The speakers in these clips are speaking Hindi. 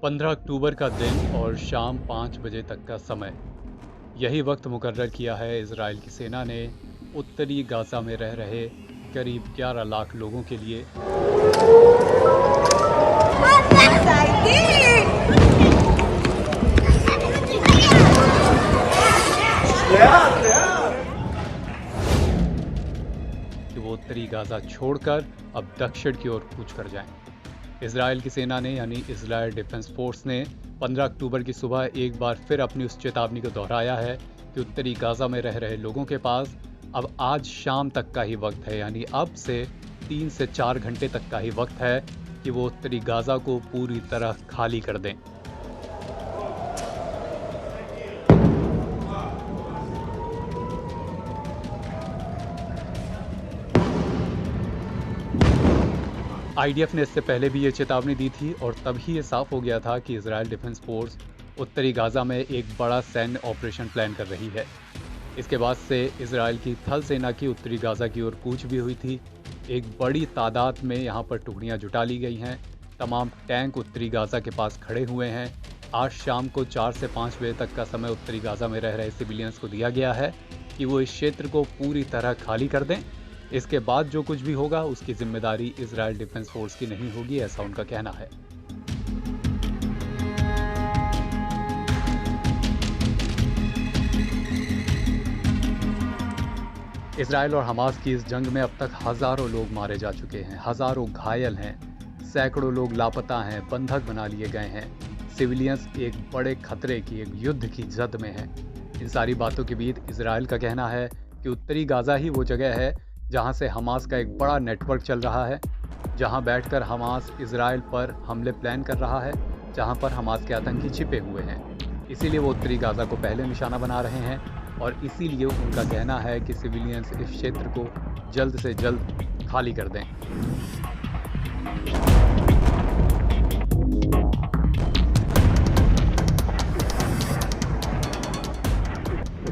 15 अक्टूबर का दिन और शाम 5 बजे तक का समय, यही वक्त मुकर्रर किया है इजराइल की सेना ने उत्तरी गाज़ा में रह रहे करीब 11 लाख लोगों के लिए। कि वो उत्तरी गाज़ा छोड़कर अब दक्षिण की ओर कूच कर जाएं। इजराइल की सेना ने यानी इजराइल डिफेंस फोर्स ने 15 अक्टूबर की सुबह एक बार फिर अपनी उस चेतावनी को दोहराया है कि उत्तरी गाज़ा में रह रहे लोगों के पास अब आज शाम तक का ही वक्त है, यानी अब से 3 से 4 घंटे तक का ही वक्त है कि वो उत्तरी गाज़ा को पूरी तरह खाली कर दें। आईडीएफ ने इससे पहले भी ये चेतावनी दी थी और तभी ये साफ हो गया था कि इजराइल डिफेंस फोर्स उत्तरी गाज़ा में एक बड़ा सैन्य ऑपरेशन प्लान कर रही है। इसके बाद से इजराइल की थल सेना की उत्तरी गाज़ा की ओर कूच भी हुई थी। एक बड़ी तादाद में यहाँ पर टुकड़ियाँ जुटा ली गई हैं। तमाम टैंक उत्तरी गाज़ा के पास खड़े हुए हैं। आज शाम को 4 से 5 बजे तक का समय उत्तरी गाज़ा में रह रहे सिविलियंस को दिया गया है कि वो इस क्षेत्र को पूरी तरह खाली कर दें। इसके बाद जो कुछ भी होगा उसकी जिम्मेदारी इजराइल डिफेंस फोर्स की नहीं होगी, ऐसा उनका कहना है। इजराइल और हमास की इस जंग में अब तक हजारों लोग मारे जा चुके हैं, हजारों घायल हैं, सैकड़ों लोग लापता हैं, बंधक बना लिए गए हैं। सिविलियंस एक बड़े खतरे की, एक युद्ध की जद में हैं। इन सारी बातों के बीच इजराइल का कहना है कि उत्तरी गाज़ा ही वो जगह है जहां से हमास का एक बड़ा नेटवर्क चल रहा है, जहां बैठकर हमास इजराइल पर हमले प्लान कर रहा है, जहां पर हमास के आतंकी छिपे हुए हैं। इसीलिए वो उत्तरी गाज़ा को पहले निशाना बना रहे हैं और इसीलिए उनका कहना है कि सिविलियंस इस क्षेत्र को जल्द से जल्द खाली कर दें।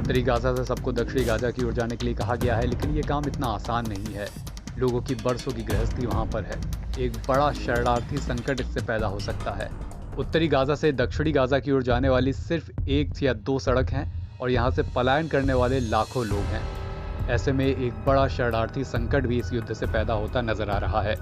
उत्तरी गाज़ा से सबको दक्षिणी गाज़ा की ओर जाने के लिए कहा गया है, लेकिन ये काम इतना आसान नहीं है। लोगों की बरसों की गृहस्थी वहाँ पर है। एक बड़ा शरणार्थी संकट इससे पैदा हो सकता है। उत्तरी गाज़ा से दक्षिणी गाज़ा की ओर जाने वाली सिर्फ 1 या 2 सड़क हैं और यहाँ से पलायन करने वाले लाखों लोग हैं। ऐसे में एक बड़ा शरणार्थी संकट भी इस युद्ध से पैदा होता नजर आ रहा है।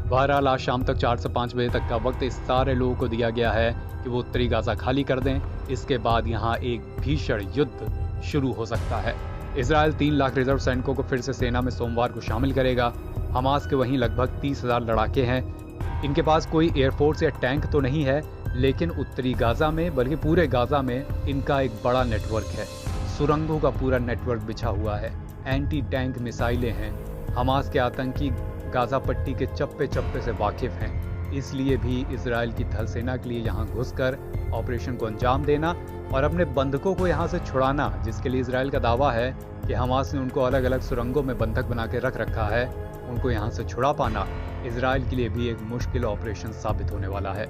बहरहाल आज शाम तक 4 से 5 बजे तक का वक्त इस सारे लोगों को दिया गया है कि वो उत्तरी गाज़ा खाली कर दें। इसके बाद यहाँ एक भीषण युद्ध शुरू हो सकता है। इजराइल 3 लाख रिजर्व सैनिकों को फिर से सेना में सोमवार को शामिल करेगा। हमास के वहीं लगभग 30,000 लड़ाके हैं। इनके पास कोई एयरफोर्स या टैंक तो नहीं है, लेकिन उत्तरी गाज़ा में बल्कि पूरे गाज़ा में इनका एक बड़ा नेटवर्क है। सुरंगों का पूरा नेटवर्क बिछा हुआ है, एंटी टैंक मिसाइलें हैं। हमास के आतंकी गाज़ा पट्टी के चप्पे चप्पे से वाकिफ हैं। इसलिए भी इजराइल की थल सेना के लिए यहाँ घुसकर ऑपरेशन को अंजाम देना और अपने बंधकों को यहाँ से छुड़ाना, जिसके लिए इजराइल का दावा है कि हमास ने उनको अलग अलग सुरंगों में बंधक बना के रख रखा है, उनको यहाँ से छुड़ा पाना इजराइल के लिए भी एक मुश्किल ऑपरेशन साबित होने वाला है।